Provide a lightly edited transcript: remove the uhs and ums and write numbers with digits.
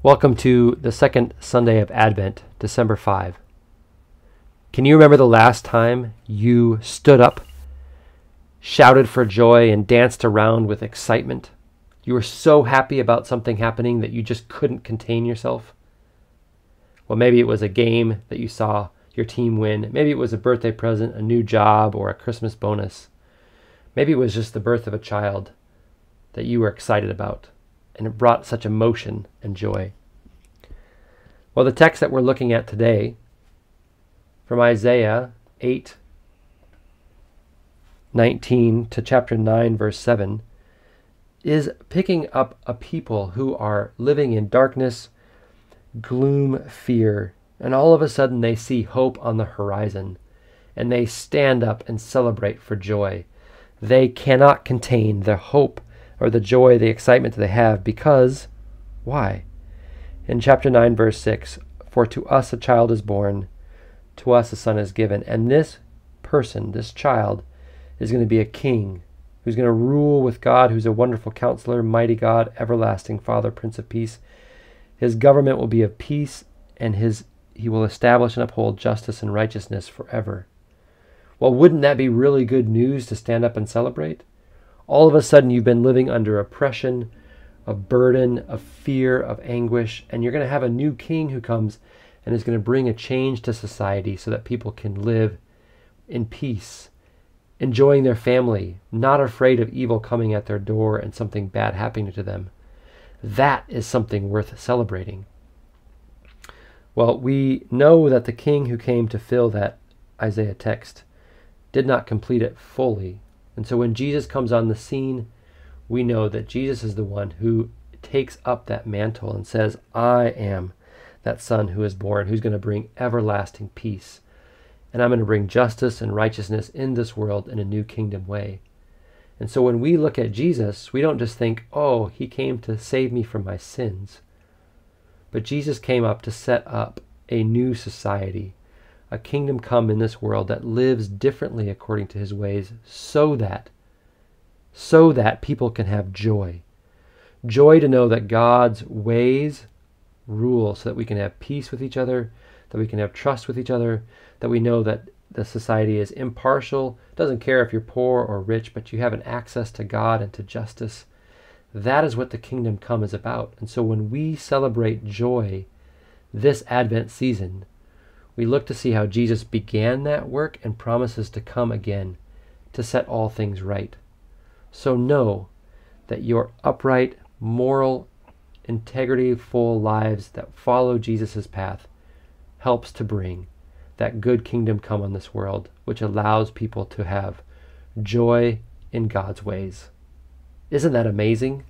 Welcome to the second Sunday of Advent, December 5. Can you remember the last time you stood up, shouted for joy, and danced around with excitement? You were so happy about something happening that you just couldn't contain yourself. Well, maybe it was a game that you saw your team win. Maybe it was a birthday present, a new job, or a Christmas bonus. Maybe it was just the birth of a child that you were excited about, and it brought such emotion and joy. Well, the text that we're looking at today, from Isaiah 8:19 to chapter 9, verse 7, is picking up a people who are living in darkness, gloom, fear, and all of a sudden they see hope on the horizon, and they stand up and celebrate for joy. They cannot contain the hope or the joy, the excitement that they have, because, why? In chapter 9, verse 6, "For to us a child is born, to us a son is given," and this person, this child, is going to be a king who's going to rule with God, who's a wonderful counselor, mighty God, everlasting Father, Prince of Peace. His government will be of peace, and he will establish and uphold justice and righteousness forever. Well, wouldn't that be really good news to stand up and celebrate? All of a sudden, you've been living under oppression, of burden, of fear, of anguish, and you're going to have a new king who comes and is going to bring a change to society so that people can live in peace, enjoying their family, not afraid of evil coming at their door and something bad happening to them. That is something worth celebrating. Well, we know that the king who came to fill that Isaiah text did not complete it fully. And so when Jesus comes on the scene, we know that Jesus is the one who takes up that mantle and says, "I am that son who is born, who's going to bring everlasting peace. And I'm going to bring justice and righteousness in this world in a new kingdom way." And so when we look at Jesus, we don't just think, "Oh, he came to save me from my sins." But Jesus came up to set up a new society, a kingdom come in this world that lives differently according to his ways, so that people can have joy. Joy to know that God's ways rule, so that we can have peace with each other, that we can have trust with each other, that we know that the society is impartial, doesn't care if you're poor or rich, but you have an access to God and to justice. That is what the kingdom come is about. And so when we celebrate joy this Advent season, we look to see how Jesus began that work and promises to come again to set all things right. So know that your upright, moral, integrity-full lives that follow Jesus' path helps to bring that good kingdom come on this world, which allows people to have joy in God's ways. Isn't that amazing?